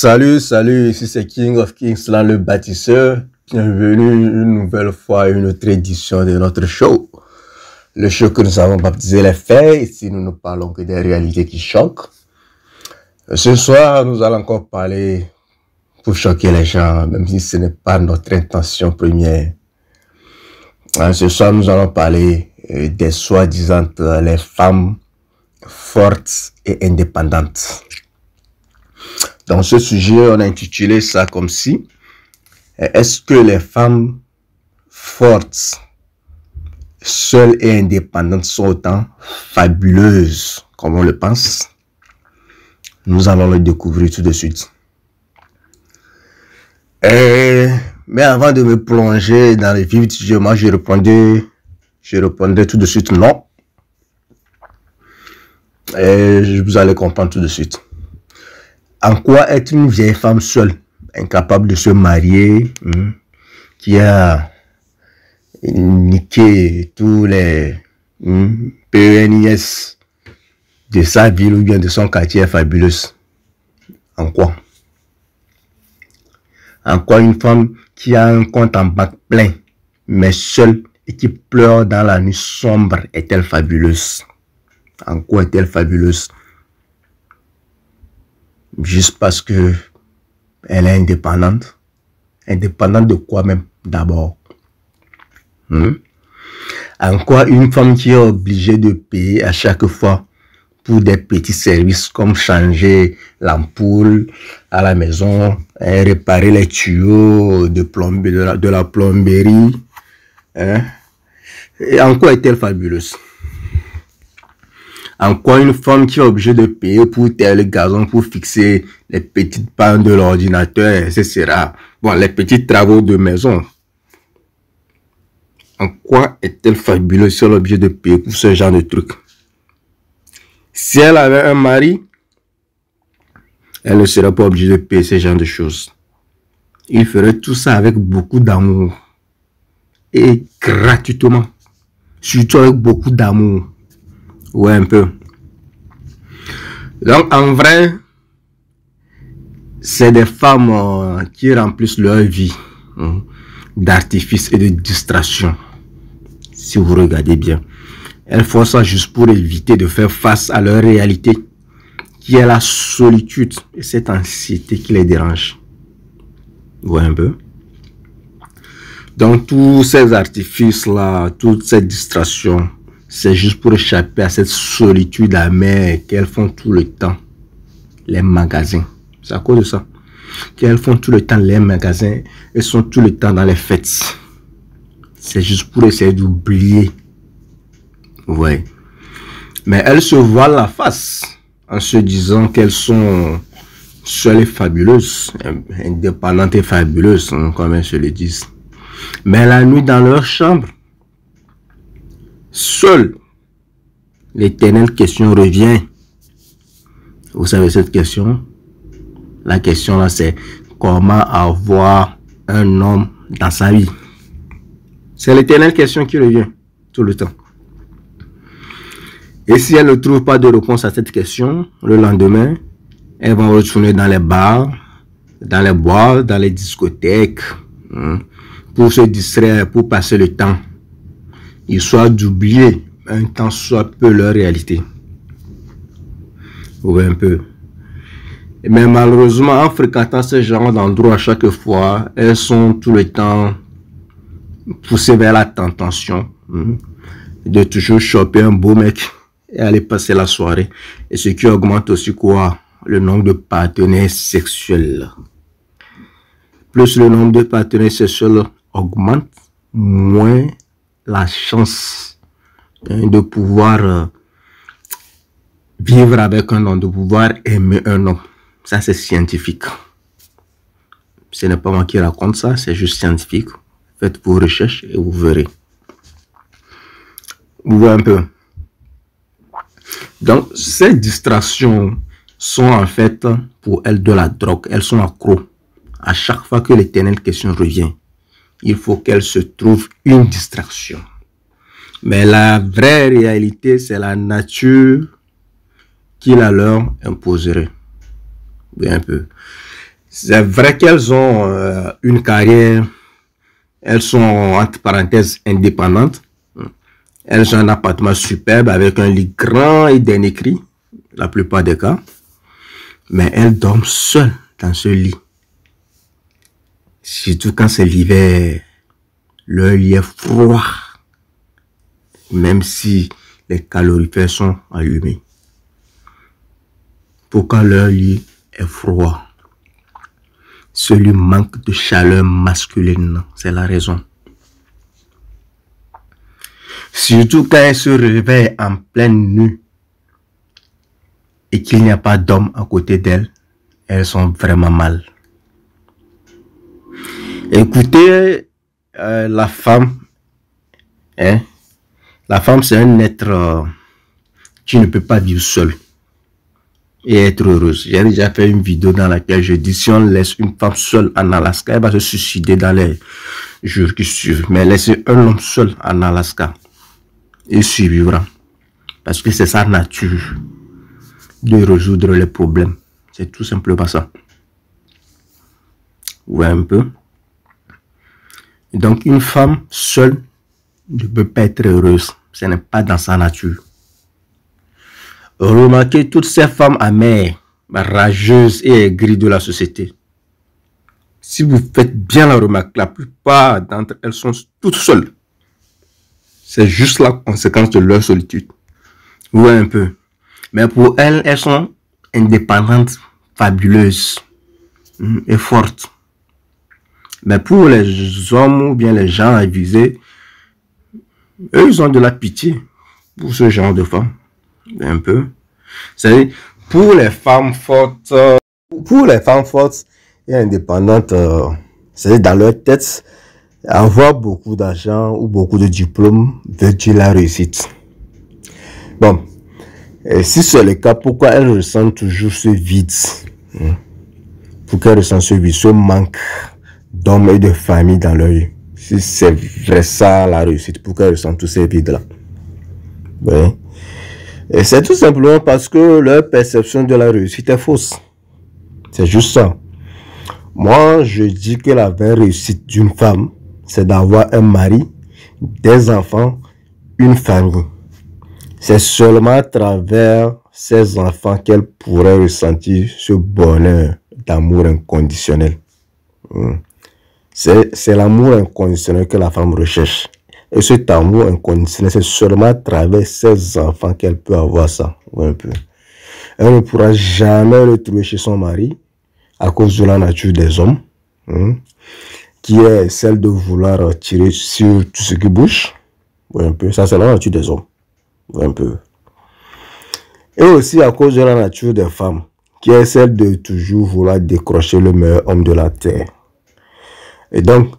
Salut, ici c'est King of Kings, là le bâtisseur. Bienvenue une nouvelle fois à une autre édition de notre show. Le show que nous avons baptisé Les Faits, ici nous ne parlons que des réalités qui choquent. Ce soir, nous allons encore parler pour choquer les gens, même si ce n'est pas notre intention première. Ce soir, nous allons parler des soi-disant les femmes fortes et indépendantes. Dans ce sujet, on a intitulé ça comme si: est-ce que les femmes fortes, seules et indépendantes sont autant fabuleuses comme on le pense? Nous allons le découvrir tout de suite. Mais avant de me plonger dans le vif du sujet, moi je répondais tout de suite non. Et vous allez comprendre tout de suite. En quoi être une vieille femme seule, incapable de se marier, qui a niqué tous les PNIS de sa ville ou bien de son quartier est fabuleuse? En quoi? En quoi une femme qui a un compte en banque plein, mais seule et qui pleure dans la nuit sombre est-elle fabuleuse? En quoi est-elle fabuleuse? Juste parce que elle est indépendante. Indépendante de quoi même d'abord? En quoi une femme qui est obligée de payer à chaque fois pour des petits services comme changer l'ampoule à la maison, réparer les tuyaux de la plomberie, et en quoi est-elle fabuleuse? En quoi une femme qui est obligée de payer pour tailler le gazon, pour fixer les petites pannes de l'ordinateur, etc. Bon, les petits travaux de maison. En quoi est-elle fabuleuse si elle est obligée de payer pour ce genre de trucs? Si elle avait un mari, elle ne serait pas obligée de payer ce genre de choses. Il ferait tout ça avec beaucoup d'amour. Et gratuitement. Surtout avec beaucoup d'amour. Ouais, un peu. Donc, en vrai, c'est des femmes qui remplissent leur vie d'artifice et de distraction. Si vous regardez bien. Elles font ça juste pour éviter de faire face à leur réalité, qui est la solitude et cette anxiété qui les dérange. Vous voyez un peu? Donc, tous ces artifices-là, toute cette distraction, c'est juste pour échapper à cette solitude amère qu'elles font tout le temps. Les magasins. C'est à cause de ça. Qu'elles font tout le temps les magasins et sont tout le temps dans les fêtes. C'est juste pour essayer d'oublier. Ouais. Mais elles se voilent la face en se disant qu'elles sont seules et fabuleuses, indépendantes et fabuleuses, comme elles se le disent. Mais la nuit dans leur chambre, seule, l'éternelle question revient. Vous savez cette question? La question là, c'est comment avoir un homme dans sa vie. C'est l'éternelle question qui revient tout le temps. Et si elle ne trouve pas de réponse à cette question, le lendemain, elle va retourner dans les bars, dans les boîtes, dans les discothèques, pour se distraire, pour passer le temps. Histoire d'oublier un temps soit peu leur réalité. Vous voyez un peu. Mais malheureusement, en fréquentant ce genre d'endroits à chaque fois, elles sont tout le temps poussées vers la tentation de toujours choper un beau mec et aller passer la soirée. Et ce qui augmente aussi quoi? Le nombre de partenaires sexuels. Plus le nombre de partenaires sexuels augmente, moins la chance de pouvoir vivre avec un homme, de pouvoir aimer un homme. Ça, c'est scientifique. Ce n'est pas moi qui raconte ça, c'est juste scientifique. Faites vos recherches et vous verrez. Vous voyez un peu. Donc, ces distractions sont en fait pour elles de la drogue. Elles sont accros. À chaque fois que l'éternelle question revient, il faut qu'elles se trouvent une distraction. Mais la vraie réalité, c'est la nature qui la leur imposerait. Oui, un peu. C'est vrai qu'elles ont une carrière, elles sont entre parenthèses indépendantes. Elles ont un appartement superbe avec un lit grand et bien écrit, la plupart des cas. Mais elles dorment seules dans ce lit. Surtout quand c'est l'hiver, leur lit est froid. Même si les calorifères sont allumés. Pourquoi leur lit est froid? Celui manque de chaleur masculine, c'est la raison. Surtout quand elles se réveillent en pleine nuit et qu'il n'y a pas d'homme à côté d'elles, elles sont vraiment mal. Écoutez, la femme, la femme c'est un être qui ne peut pas vivre seul et être heureuse. J'ai déjà fait une vidéo dans laquelle je dis si on laisse une femme seule en Alaska, elle va se suicider dans les jours qui suivent. Mais laisser un homme seul en Alaska, il survivra. Parce que c'est sa nature de résoudre les problèmes. C'est tout simplement ça. Ouais, un peu. Donc, une femme seule ne peut pas être heureuse. Ce n'est pas dans sa nature. Remarquez toutes ces femmes amères, rageuses et aigries de la société. Si vous faites bien la remarque, la plupart d'entre elles sont toutes seules. C'est juste la conséquence de leur solitude. Ouais, un peu. Mais pour elles, elles sont indépendantes, fabuleuses et fortes. Mais pour les hommes ou bien les gens avisés, eux, ils ont de la pitié pour ce genre de femmes. Un peu. C'est-à-dire, pour les femmes fortes et indépendantes, c'est-à-dire dans leur tête, avoir beaucoup d'argent ou beaucoup de diplômes veut dire la réussite. Bon, et si c'est le cas, pourquoi elles ressentent toujours ce vide? Pourquoi elles ressentent ce vide, ce manque d'hommes et de famille dans leur vie? Si c'est vrai ça la réussite, pourquoi elles ressentent tous ces vides-là? Oui. Et c'est tout simplement parce que leur perception de la réussite est fausse. C'est juste ça. Moi, je dis que la vraie réussite d'une femme, c'est d'avoir un mari, des enfants, une famille. C'est seulement à travers ces enfants qu'elle pourrait ressentir ce bonheur d'amour inconditionnel. C'est l'amour inconditionnel que la femme recherche. Et cet amour inconditionnel, c'est seulement à travers ses enfants qu'elle peut avoir ça. Un peu. Elle ne pourra jamais le trouver chez son mari à cause de la nature des hommes, qui est celle de vouloir tirer sur tout ce qui bouge. Un peu. Ça, c'est la nature des hommes. Un peu. Et aussi à cause de la nature des femmes, qui est celle de toujours vouloir décrocher le meilleur homme de la terre. Et donc,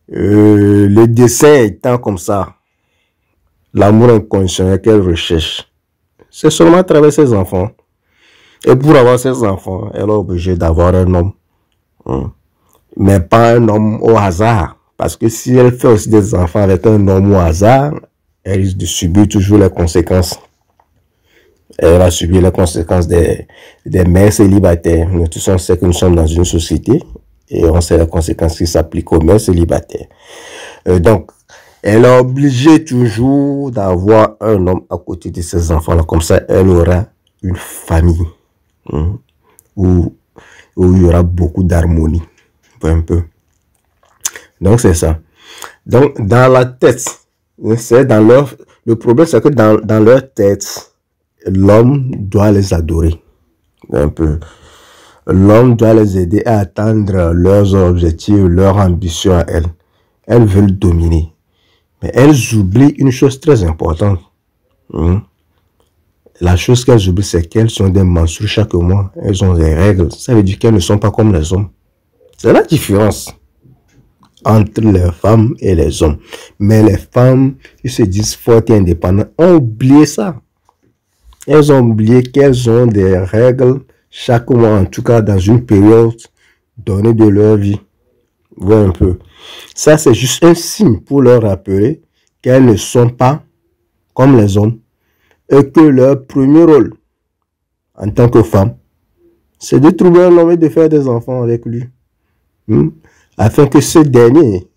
le dessin étant comme ça, l'amour inconditionnel qu'elle recherche, c'est seulement à travers ses enfants. Et pour avoir ses enfants, elle est obligée d'avoir un homme. Mais pas un homme au hasard. Parce que si elle fait aussi des enfants avec un homme au hasard, elle risque de subir toujours les conséquences. Elle va subir les conséquences des mères célibataires. Nous tous on sait que nous sommes dans une société et on sait les conséquences qui s'appliquent aux mères célibataires. Donc, elle est obligée toujours d'avoir un homme à côté de ses enfants. Comme ça, elle aura une famille où il y aura beaucoup d'harmonie. Un peu. Donc, c'est ça. Donc, dans la tête, c'est dans leur... Le problème, c'est que dans leur tête, l'homme doit les adorer. Un peu. L'homme doit les aider à atteindre leurs objectifs, leurs ambitions à elles. Elles veulent dominer. Mais elles oublient une chose très importante. La chose qu'elles oublient, c'est qu'elles sont des menstrues chaque mois. Elles ont des règles. Ça veut dire qu'elles ne sont pas comme les hommes. C'est la différence entre les femmes et les hommes. Mais les femmes qui se disent fortes et indépendantes ont oublié ça. Elles ont oublié qu'elles ont des règles chaque mois, en tout cas dans une période donnée de leur vie. Voilà un peu. Ça, c'est juste un signe pour leur rappeler qu'elles ne sont pas comme les hommes et que leur premier rôle en tant que femme, c'est de trouver un homme et de faire des enfants avec lui. Afin que ce dernier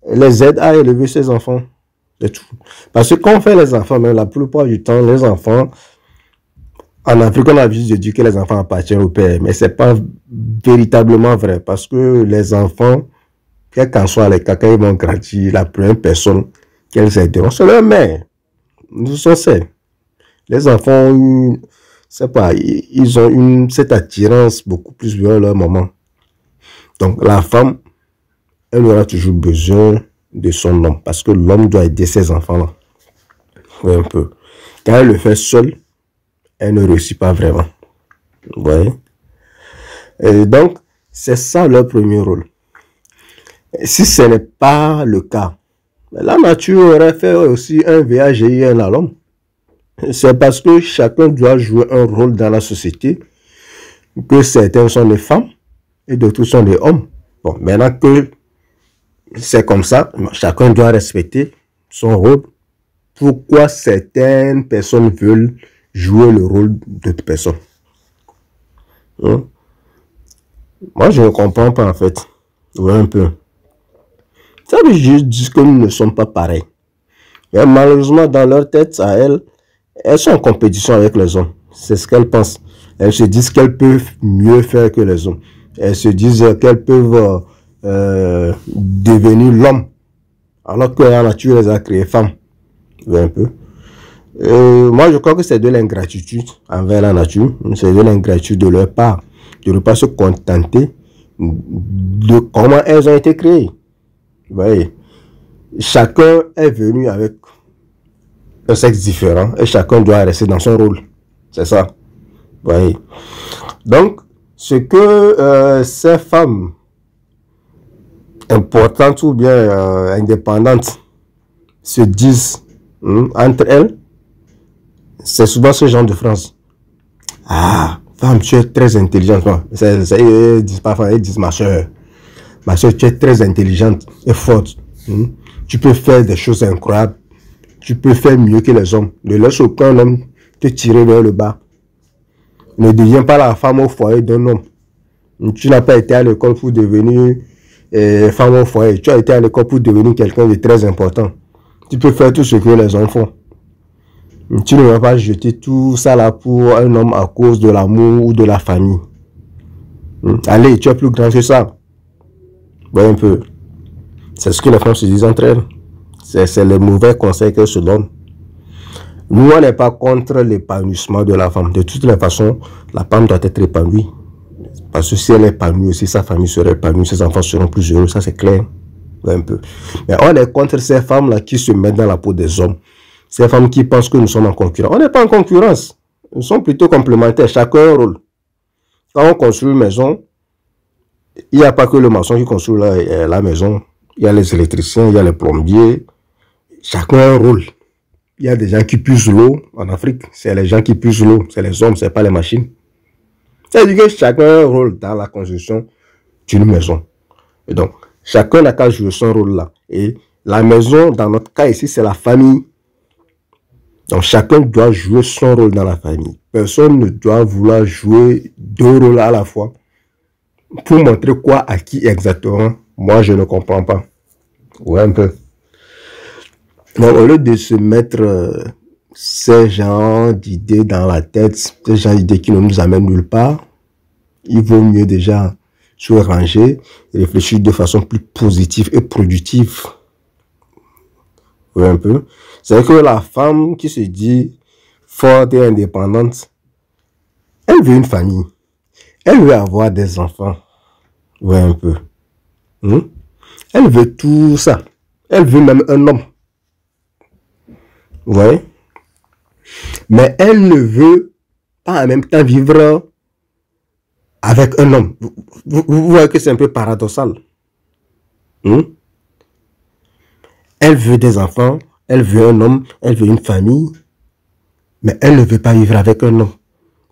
les aide à élever ses enfants. C'est tout. Parce que quand on fait les enfants, même la plupart du temps, les enfants, en Afrique, on a vu de dire que les enfants appartiennent au père. Mais ce n'est pas véritablement vrai. Parce que les enfants, quel qu'en soit les cas, quand ils vont grandir, la première personne qu'elles aideront, c'est leur mère. Nous sommes c'est. Les enfants, c'est pas, ils ont cette attirance beaucoup plus vers leur maman. Donc la femme, elle aura toujours besoin de son homme. Parce que l'homme doit aider ses enfants-là. Un peu. Quand elle le fait seule, elle ne réussit pas vraiment. Vous voyez? Et donc, c'est ça leur premier rôle. Et si ce n'est pas le cas, la nature aurait fait aussi un VAGI à l'homme. C'est parce que chacun doit jouer un rôle dans la société, que certains sont des femmes et d'autres sont des hommes. Bon, maintenant que c'est comme ça, chacun doit respecter son rôle. Pourquoi certaines personnes veulent jouer le rôle d'autres personnes? Moi, je ne comprends pas en fait. Ouais, un peu. Ça veut juste dire que nous ne sommes pas pareils. Mais malheureusement, dans leur tête, à elles sont en compétition avec les hommes. C'est ce qu'elles pensent. Elles se disent qu'elles peuvent mieux faire que les hommes. Elles se disent qu'elles peuvent devenir l'homme. Alors que la nature les a créées femmes. Un peu. Moi, je crois que c'est de l'ingratitude envers la nature. C'est de l'ingratitude de leur part. De ne pas se contenter de comment elles ont été créées. Vous voyez, chacun est venu avec un sexe différent et chacun doit rester dans son rôle. C'est ça. Vous voyez. Donc, ce que ces femmes importantes ou bien indépendantes se disent entre elles, c'est souvent ce genre de phrase. Ah, femme, tu es très intelligente. Ils disent pas, ils disent ma soeur, tu es très intelligente et forte. Tu peux faire des choses incroyables. Tu peux faire mieux que les hommes. Ne laisse aucun homme te tirer vers le bas. Ne deviens pas la femme au foyer d'un homme. Tu n'as pas été à l'école pour devenir femme au foyer. Tu as été à l'école pour devenir quelqu'un de très important. Tu peux faire tout ce que les hommes font. Tu ne vas pas jeter tout ça là pour un homme à cause de l'amour ou de la famille. Allez, tu es plus grand que ça. Voyez un peu. C'est ce que les femmes se disent entre elles. C'est le mauvais conseil qu'elles se donnent. Nous, on n'est pas contre l'épanouissement de la femme. De toutes les façons, la femme doit être épanouie. Parce que si elle est épanouie aussi, sa famille sera épanouie, ses enfants seront plus heureux, ça c'est clair. Un peu. Mais on est contre ces femmes-là qui se mettent dans la peau des hommes. Ces femmes qui pensent que nous sommes en concurrence. On n'est pas en concurrence. Nous sommes plutôt complémentaires. Chacun a un rôle. Quand on construit une maison, il n'y a pas que le maçon qui construit la maison. Il y a les électriciens, il y a les plombiers. Chacun a un rôle. Il y a des gens qui puisent l'eau en Afrique. C'est les gens qui puisent l'eau. C'est les hommes, ce n'est pas les machines. C'est-à-dire que chacun a un rôle dans la construction d'une maison. Et donc, chacun n'a qu'à jouer son rôle là. Et la maison, dans notre cas ici, c'est la famille. Donc, chacun doit jouer son rôle dans la famille. Personne ne doit vouloir jouer deux rôles à la fois. Pour montrer quoi à qui exactement, moi, je ne comprends pas. Ouais, un peu. Donc, au lieu de se mettre ces genres d'idées dans la tête, ces genres d'idées qui ne nous amènent nulle part, il vaut mieux déjà se ranger et réfléchir de façon plus positive et productive. Oui, un peu. C'est que la femme qui se dit forte et indépendante, elle veut une famille. Elle veut avoir des enfants. Oui, un peu. Elle veut tout ça. Elle veut même un homme. Vous voyez? Mais elle ne veut pas en même temps vivre avec un homme. Vous voyez que c'est un peu paradoxal. Elle veut des enfants, elle veut un homme, elle veut une famille, mais elle ne veut pas vivre avec un homme.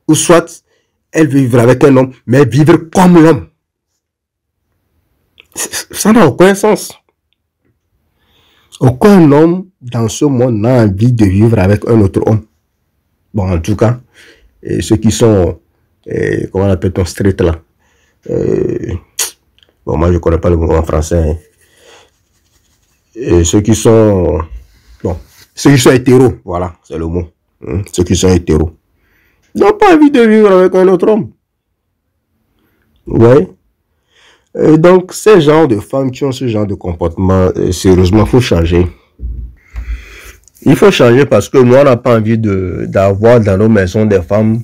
Ou soit, elle veut vivre avec un homme, mais vivre comme l'homme. Ça n'a aucun sens. Aucun homme dans ce monde n'a envie de vivre avec un autre homme. Bon, en tout cas, ceux qui sont comment on appelle ton street là? Bon, moi je connais pas le mot en français. Hein. Et ceux qui sont, bon, ceux qui sont hétéros, voilà, c'est le mot. Ceux qui sont hétéros n'ont pas envie de vivre avec un autre homme. Ouais. Et donc, ces genres de femmes qui ont ce genre de comportement, sérieusement, il faut changer. Il faut changer parce que nous, on n'a pas envie d'avoir dans nos maisons des femmes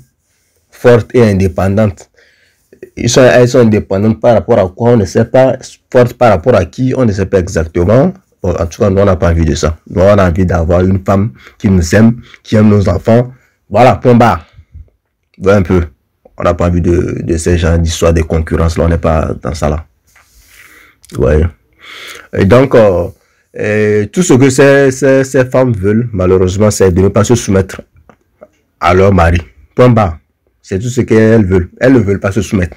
fortes et indépendantes. Elles sont indépendantes par rapport à quoi, on ne sait pas. Fortes par rapport à qui, on ne sait pas exactement. Bon, en tout cas, nous, on n'a pas envie de ça. Nous, on a envie d'avoir une femme qui nous aime, qui aime nos enfants. Voilà, point barre. Ouais, un peu. On n'a pas envie de ces genres d'histoires de concurrence. Là, on n'est pas dans ça là. Ouais. Et donc, tout ce que ces femmes veulent, malheureusement, c'est de ne pas se soumettre à leur mari. Point barre. C'est tout ce qu'elles veulent. Elles ne veulent pas se soumettre.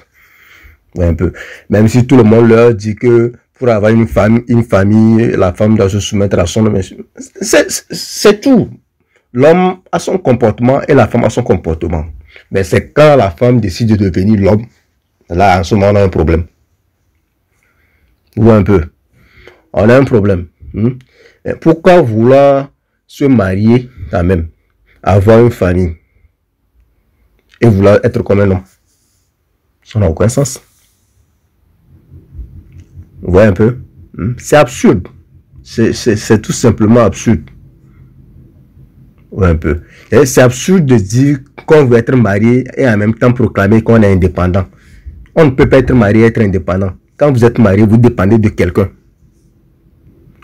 Ouais, un peu. Même si tout le monde leur dit que pour avoir une famille, la femme doit se soumettre à son homme. C'est tout. L'homme a son comportement et la femme a son comportement. Mais c'est quand la femme décide de devenir l'homme, là, en ce moment, on a un problème. Ou un peu. On a un problème. Pourquoi vouloir se marier quand même, avoir une famille et vouloir être comme un homme? Ça n'a aucun sens. Vous voyez un peu? C'est absurde. C'est tout simplement absurde. Ouais, un peu. C'est absurde de dire qu'on veut être marié et en même temps proclamer qu'on est indépendant. On ne peut pas être marié et être indépendant. Quand vous êtes marié, vous dépendez de quelqu'un.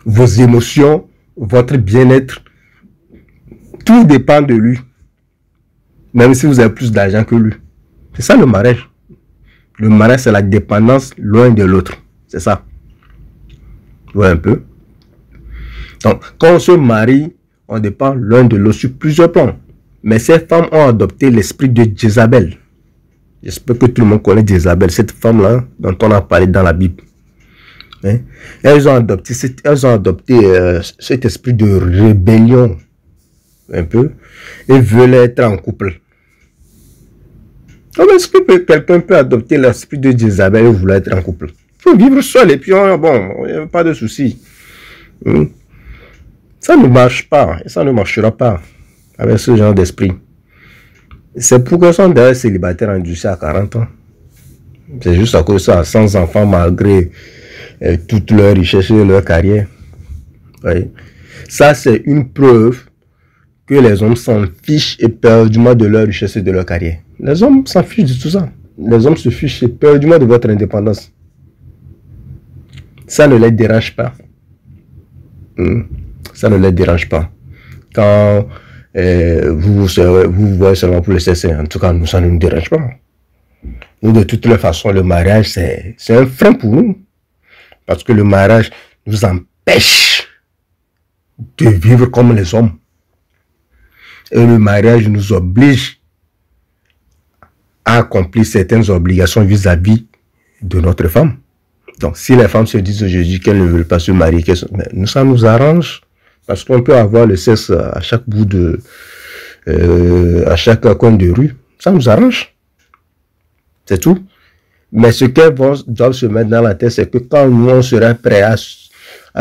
Vos émotions, votre bien-être, tout dépend de lui. Même si vous avez plus d'argent que lui. C'est ça le mariage. Le mariage, c'est la dépendance l'un de l'autre. C'est ça. Ouais, un peu. Donc, quand on se marie, on dépend l'un de l'autre sur plusieurs plans. Mais ces femmes ont adopté l'esprit de Jézabel. J'espère que tout le monde connaît Jézabel, cette femme-là dont on a parlé dans la Bible. Hein? Elles ont adopté cet esprit de rébellion, un peu, et veulent être en couple. Comment est-ce que quelqu'un peut adopter l'esprit de Jézabel et vouloir être en couple? Il faut vivre seul et puis, bon, il n'y a pas de souci. Ça ne marche pas, et ça ne marchera pas avec ce genre d'esprit. C'est pourquoi ils sont d'ailleurs célibataires endurcis à 40 ans. C'est juste à cause de ça, sans enfants malgré toute leur richesse et leur carrière. Oui. Ça, c'est une preuve que les hommes s'en fichent éperdument de leur richesse et de leur carrière. Les hommes s'en fichent de tout ça. Les hommes se fichent éperdument de votre indépendance. Ça ne les dérange pas. Ça ne les dérange pas. Quand vous voyez seulement pour le CC, en tout cas, nous, ça ne nous dérange pas. Nous, de toutes les façons, le mariage, c'est un frein pour nous. Parce que le mariage nous empêche de vivre comme les hommes. Et le mariage nous oblige à accomplir certaines obligations vis-à-vis de notre femme. Donc, si les femmes se disent aujourd'hui qu'elles ne veulent pas se marier, nous, ça nous arrange. Parce qu'on peut avoir le sexe à chaque bout de... à chaque coin de rue. Ça nous arrange. C'est tout. Mais ce qu'elles doivent se mettre dans la tête, c'est que quand nous, on sera prêt à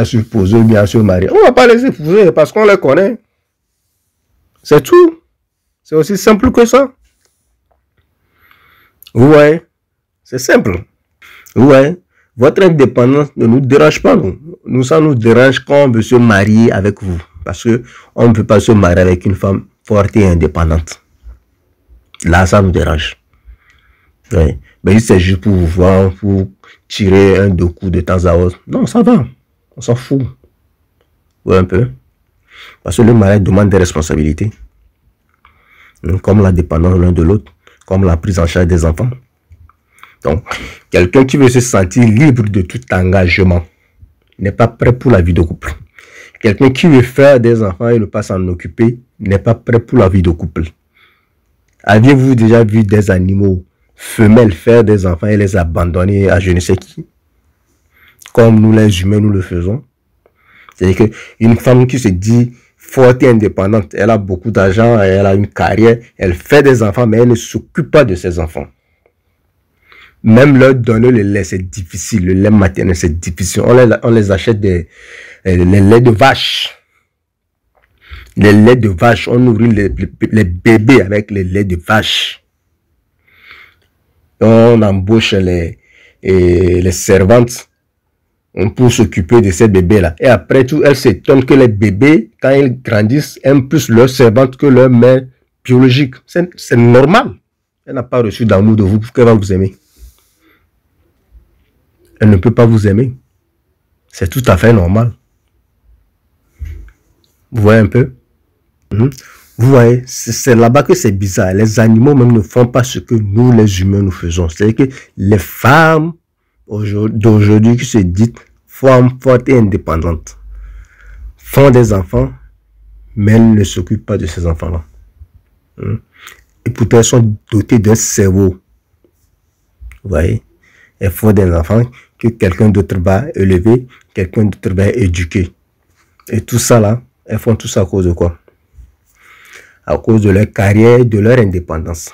se poser, bien à se marier, on ne va pas les épouser parce qu'on les connaît. C'est tout. C'est aussi simple que ça. Ouais. C'est simple. Ouais. Votre indépendance ne nous dérange pas, nous. Nous, ça nous dérange quand on veut se marier avec vous. Parce que on ne peut pas se marier avec une femme forte et indépendante. Là, ça nous dérange. Ouais. Mais si c'est juste pour vous voir, pour tirer un deux coups de temps à autre, non, ça va. On s'en fout. Ouais, un peu. Parce que le mariage demande des responsabilités. Comme la dépendance l'un de l'autre, comme la prise en charge des enfants. Donc, quelqu'un qui veut se sentir libre de tout engagement n'est pas prêt pour la vie de couple. Quelqu'un qui veut faire des enfants et ne pas s'en occuper n'est pas prêt pour la vie de couple. Aviez-vous déjà vu des animaux femelles faire des enfants et les abandonner à je ne sais qui? Comme nous les humains, nous le faisons. C'est-à-dire qu'une femme qui se dit forte et indépendante. Elle a beaucoup d'argent, elle a une carrière, elle fait des enfants, mais elle ne s'occupe pas de ses enfants. Même leur donner le lait, c'est difficile. Le lait maternel, c'est difficile. On les achète les laits de vache. Les laits de vache, on nourrit les bébés avec les laits de vache. On embauche les servantes pour s'occuper de ces bébés-là. Et après tout, elles s'étonnent que les bébés, quand ils grandissent, aiment plus leur servante que leur mère biologique. C'est normal. Elle n'a pas reçu d'amour de vous, pourquoi elle va vous aimer? Elle ne peut pas vous aimer. C'est tout à fait normal. Vous voyez un peu? Vous voyez, c'est là-bas que c'est bizarre. Les animaux même ne font pas ce que nous, les humains, nous faisons. C'est-à-dire que les femmes d'aujourd'hui qui se disent femmes fortes et indépendantes font des enfants, mais elles ne s'occupent pas de ces enfants-là. Et pourtant, elles sont dotées d'un cerveau. Vous voyez? Elles font des enfants que quelqu'un d'autre va élever, quelqu'un d'autre va éduquer. Et tout ça là, elles font tout ça à cause de quoi? À cause de leur carrière, de leur indépendance.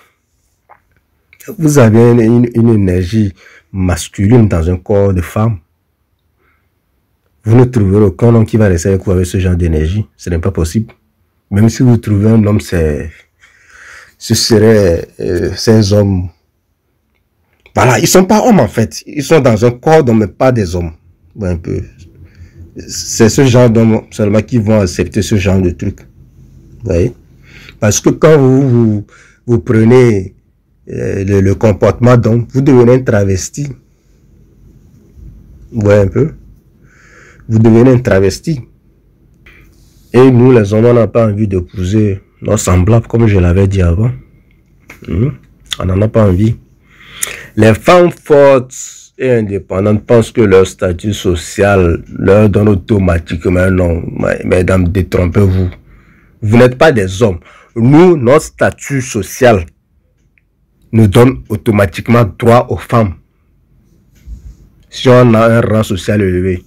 Vous avez une énergie masculine dans un corps de femme. Vous ne trouverez aucun homme qui va rester avec vous avec ce genre d'énergie. Ce n'est pas possible. Même si vous trouvez un homme, ce serait ces hommes. Voilà, ils ne sont pas hommes en fait. Ils sont dans un corps d'hommes, mais pas des hommes. Un peu. C'est ce genre d'hommes seulement qui vont accepter ce genre de truc. Vous voyez? Parce que quand vous prenez le comportement d'homme, vous devenez un travesti. Vous voyez un peu? Vous devenez un travesti. Et nous, les hommes, on n'a pas envie d'épouser nos semblables, comme je l'avais dit avant. On n'en a pas envie. Les femmes fortes et indépendantes pensent que leur statut social leur donne automatiquement un nom. Mesdames, détrompez-vous. Vous n'êtes pas des hommes. Nous, notre statut social nous donne automatiquement droit aux femmes. Si on a un rang social élevé.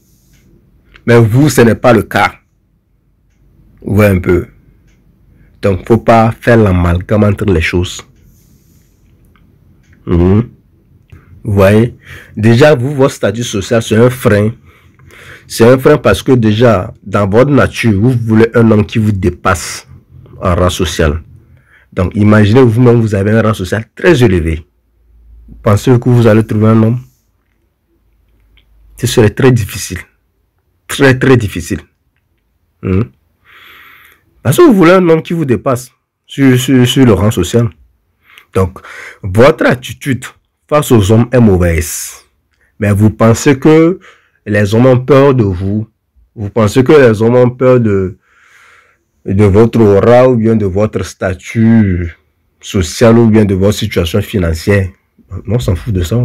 Mais vous, ce n'est pas le cas. Vous voyez un peu. Donc, il ne faut pas faire l'amalgame entre les choses. Vous voyez. Déjà, vous, votre statut social, c'est un frein. C'est un frein parce que déjà, dans votre nature, vous voulez un homme qui vous dépasse en rang social. Donc, imaginez vous-même, vous avez un rang social très élevé. Vous pensez que vous allez trouver un homme? Ce serait très difficile. Très, très difficile. Parce que vous voulez un homme qui vous dépasse sur le rang social. Donc, votre attitude face aux hommes est mauvaise. Mais vous pensez que les hommes ont peur de vous. Vous pensez que les hommes ont peur de votre aura ou bien de votre statut social ou bien de votre situation financière. On s'en fout de ça.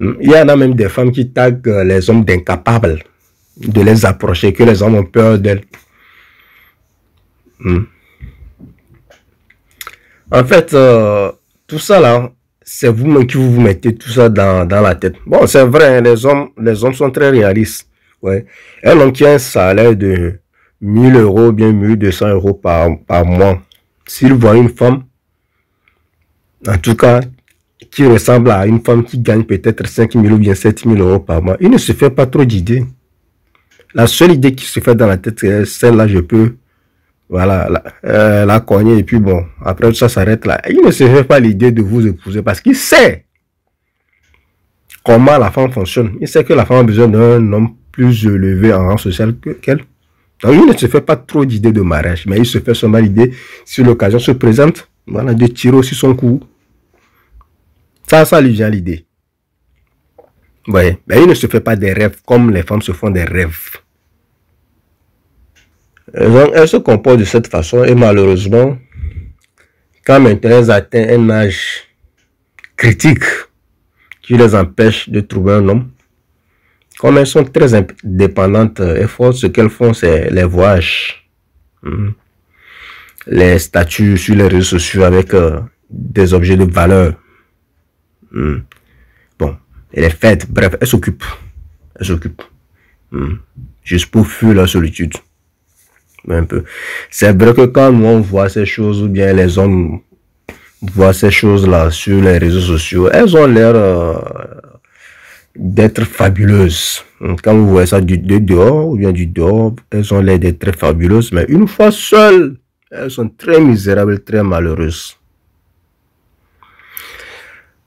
Il y en a même des femmes qui taguent les hommes d'incapables de les approcher, que les hommes ont peur d'elles. En fait, tout ça là, c'est vous-même qui vous mettez tout ça dans la tête. Bon, c'est vrai, hein, les hommes sont très réalistes. Ouais. Un homme qui a un salaire de 1000 euros, bien 1200 euros par mois, s'il voit une femme, en tout cas, qui ressemble à une femme qui gagne peut-être 5000 ou bien 7000 euros par mois, il ne se fait pas trop d'idées. La seule idée qui se fait dans la tête, c'est celle-là, je peux, voilà, la cogner et puis bon, après tout ça s'arrête là. Il ne se fait pas l'idée de vous épouser parce qu'il sait comment la femme fonctionne. Il sait que la femme a besoin d'un homme plus élevé en rang social qu'elle. Donc il ne se fait pas trop d'idées de mariage, mais il se fait seulement l'idée, si l'occasion se présente, voilà, de tirer aussi son coup. Ça lui vient l'idée. Vous voyez, mais il ne se fait pas des rêves comme les femmes se font des rêves. Donc, elles se comportent de cette façon et malheureusement, quand maintenant elles atteignent un âge critique qui les empêche de trouver un homme, comme elles sont très indépendantes et fortes, ce qu'elles font, c'est les voyages, les statuts sur les réseaux sociaux avec des objets de valeur. Bon, et les fêtes, bref, elles s'occupent. Juste pour fuir leur solitude. Un peu. C'est vrai que quand on voit ces choses, ou bien les hommes voient ces choses-là sur les réseaux sociaux, elles ont l'air d'être fabuleuses. Quand vous voyez ça du dehors, ou bien du dehors, elles ont l'air d'être très fabuleuses, mais une fois seules, elles sont très misérables, très malheureuses.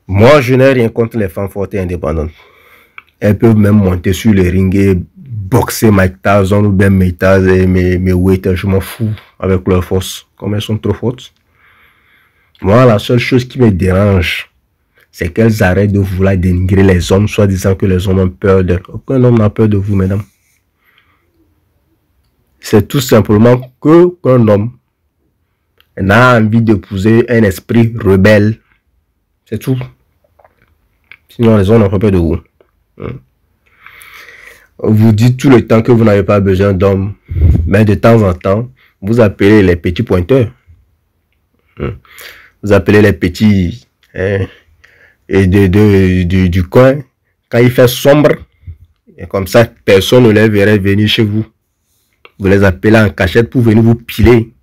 Moi, je n'ai rien contre les femmes fortes et indépendantes. Elles peuvent même monter sur les rings et boxer Mike Tyson ou bien Tyson et mes waiters, je m'en fous avec leur force, comme elles sont trop fortes. Moi, la seule chose qui me dérange, c'est qu'elles arrêtent de vouloir dénigrer les hommes, soit disant que les hommes ont peur d'elles. Aucun homme n'a peur de vous, mesdames. C'est tout simplement qu'un homme n'a envie d'épouser un esprit rebelle. C'est tout. Sinon, les hommes n'ont pas peur de vous. Vous dites tout le temps que vous n'avez pas besoin d'hommes, mais de temps en temps, vous appelez les petits pointeurs. Vous appelez les petits et du coin. Quand il fait sombre, et comme ça, personne ne les verrait venir chez vous. Vous les appelez en cachette pour venir vous piler.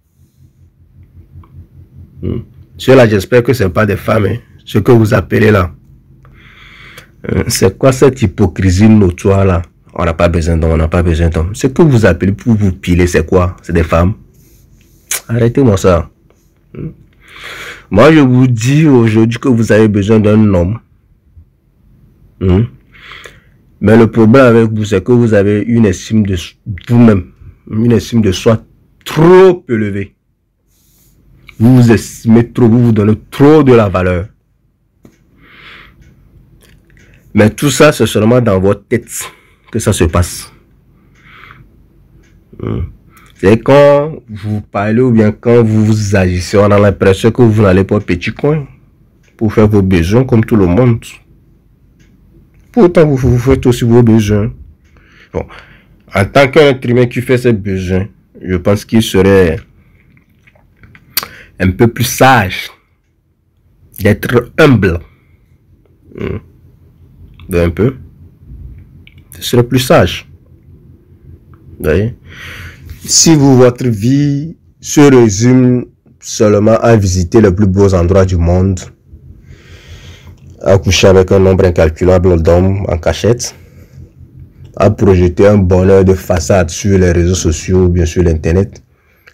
Ceux-là, j'espère que ce n'est pas des femmes. Ce que vous appelez là. C'est quoi cette hypocrisie notoire là? On n'a pas besoin d'hommes, on n'a pas besoin d'hommes. Ce que vous appelez pour vous piler, c'est quoi? C'est des femmes? Arrêtez-moi ça. Moi, je vous dis aujourd'hui que vous avez besoin d'un homme. Mais le problème avec vous, c'est que vous avez une estime de vous-même, une estime de soi trop élevée. Vous vous estimez trop, vous vous donnez trop de la valeur. Mais tout ça, c'est seulement dans votre tête que ça se passe. C'est quand vous parlez ou bien quand vous agissez, on a l'impression que vous n'allez pas au petit coin pour faire vos besoins comme tout le monde. Pourtant, vous faites aussi vos besoins. Bon, en tant qu'être humain qui fait ses besoins, je pense qu'il serait un peu plus sage d'être humble. Un peu. Ce serait plus sage. Vous voyez? Si votre vie se résume seulement à visiter les plus beaux endroits du monde, à coucher avec un nombre incalculable d'hommes en cachette, à projeter un bonheur de façade sur les réseaux sociaux ou bien sur l'internet,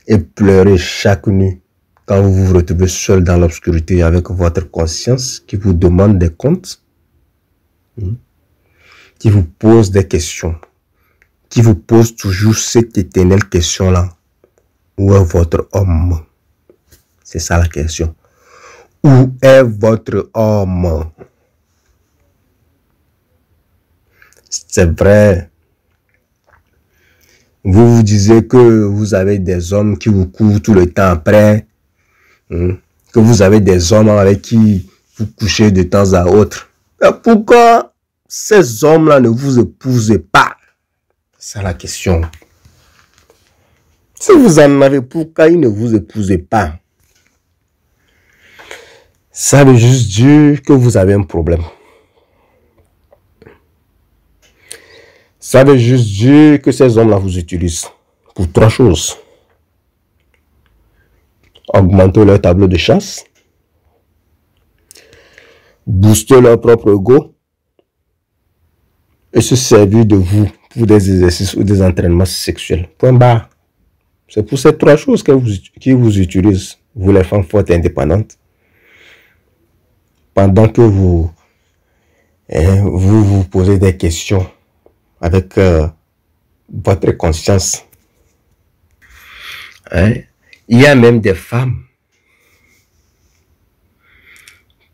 et pleurer chaque nuit quand vous vous retrouvez seul dans l'obscurité avec votre conscience qui vous demande des comptes, qui vous pose des questions, qui vous pose toujours cette éternelle question-là. Où est votre homme? C'est ça la question. Où est votre homme? C'est vrai. Vous vous disiez que vous avez des hommes qui vous courent tout le temps après, que vous avez des hommes avec qui vous couchez de temps à autre. Mais pourquoi ces hommes-là ne vous épousent pas? C'est la question. Si vous en avez, pourquoi ils ne vous épousent pas? Ça veut juste dire que vous avez un problème. Ça veut juste dire que ces hommes-là vous utilisent pour trois choses. Augmenter leur tableau de chasse, booster leur propre ego et se servir de vous pour des exercices ou des entraînements sexuels. Point barre. C'est pour ces trois choses qu'ils vous utilisent, vous les femmes fortes et indépendantes. Pendant que vous vous posez des questions avec votre conscience. Il y a même des femmes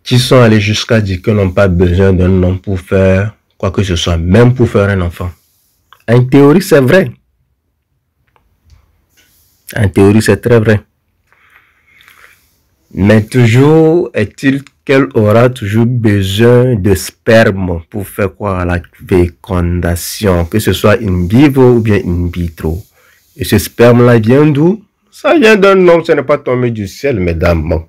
qui sont allées jusqu'à dire qu'elles n'ont pas besoin d'un homme pour faire quoi que ce soit, même pour faire un enfant. En théorie, c'est vrai. En théorie, c'est très vrai. Mais toujours est-il qu'elle aura toujours besoin de sperme pour faire quoi? La fécondation, que ce soit in vivo ou bien in vitro. Et ce sperme-là vient d'où? Ça vient d'un homme, ça n'est pas tombé du ciel, mesdames.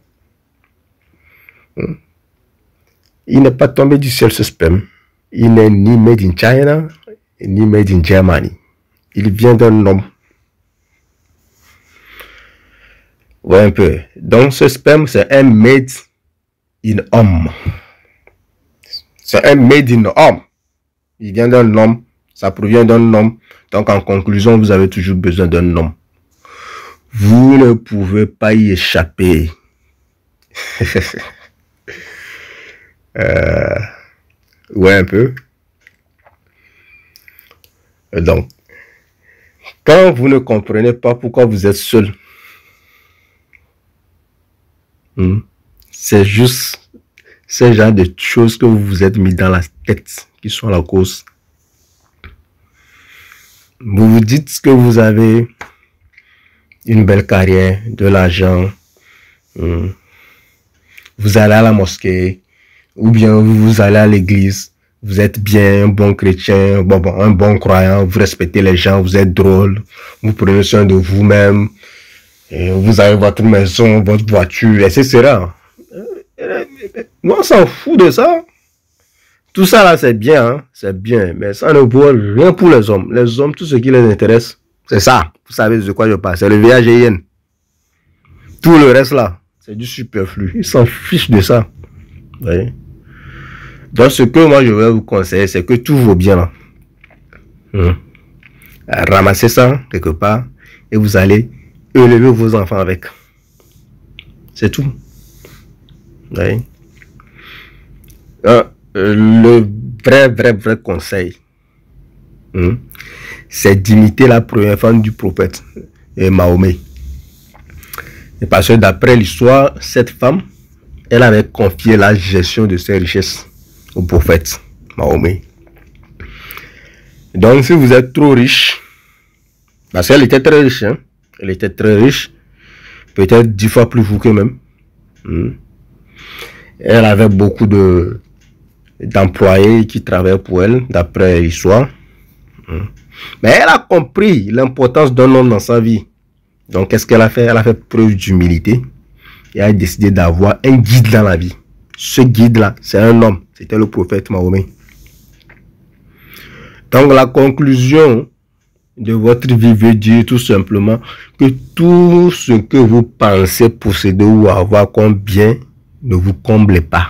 Il n'est pas tombé du ciel, ce sperme. Il n'est ni made in China, ni made in Germany. Il vient d'un homme. Ouais, un peu. Donc, ce sperme, c'est un made in homme. C'est un made in homme. Il vient d'un homme. Ça provient d'un homme. Donc, en conclusion, vous avez toujours besoin d'un homme. Vous ne pouvez pas y échapper. Ouais, un peu. Donc, quand vous ne comprenez pas pourquoi vous êtes seul, c'est juste ce genre de choses que vous vous êtes mis dans la tête qui sont la cause. Vous vous dites que vous avez une belle carrière, de l'argent, vous allez à la mosquée, ou bien vous allez à l'église, vous êtes bien, un bon chrétien, un bon croyant, vous respectez les gens, vous êtes drôle, vous prenez soin de vous-même, vous avez votre maison, votre voiture, etc. Nous, on s'en fout de ça. Tout ça là, c'est bien, hein? C'est bien, mais ça ne vaut rien pour les hommes. Les hommes, tout ce qui les intéresse, c'est ça. Vous savez de quoi je parle, c'est le VAGN. Tout le reste là, c'est du superflu. Ils s'en fichent de ça. Vous voyez? Donc, ce que moi je vais vous conseiller, c'est que tout vaut bien là. Ramassez ça quelque part et vous allez élever vos enfants avec. C'est tout. Vous voyez? Le vrai conseil, c'est d'imiter la première femme du prophète, Mahomet. Et parce que d'après l'histoire, cette femme, elle avait confié la gestion de ses richesses au prophète Mahomet. Donc si vous êtes trop riche, parce qu'elle était très riche, hein, elle était très riche, peut-être 10 fois plus fou que même. Elle avait beaucoup d'employés qui travaillaient pour elle, d'après l'histoire. Mais elle a compris l'importance d'un homme dans sa vie. Donc, qu'est-ce qu'elle a fait? Elle a fait preuve d'humilité et a décidé d'avoir un guide dans la vie. Ce guide-là, c'est un homme. C'était le prophète Mahomet. Donc, la conclusion de votre vie veut dire tout simplement que tout ce que vous pensez posséder ou avoir comme bien ne vous comble pas.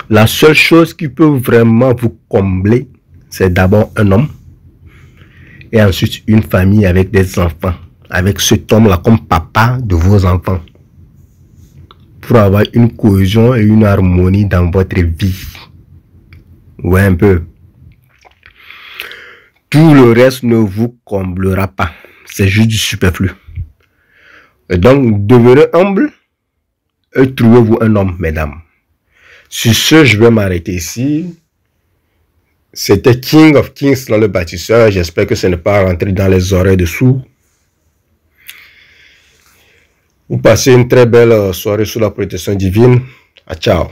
La seule chose qui peut vraiment vous combler, c'est d'abord un homme et ensuite une famille avec des enfants, avec cet homme-là comme papa de vos enfants, pour avoir une cohésion et une harmonie dans votre vie. Ouais, un peu. Tout le reste ne vous comblera pas. C'est juste du superflu. Et donc, devenez humble et trouvez-vous un homme, mesdames. Sur ce, je vais m'arrêter ici. C'était King of Kings dans le bâtisseur. J'espère que ce n'est pas rentré dans les oreilles de sourds. Vous passez une très belle soirée sous la protection divine. Ciao.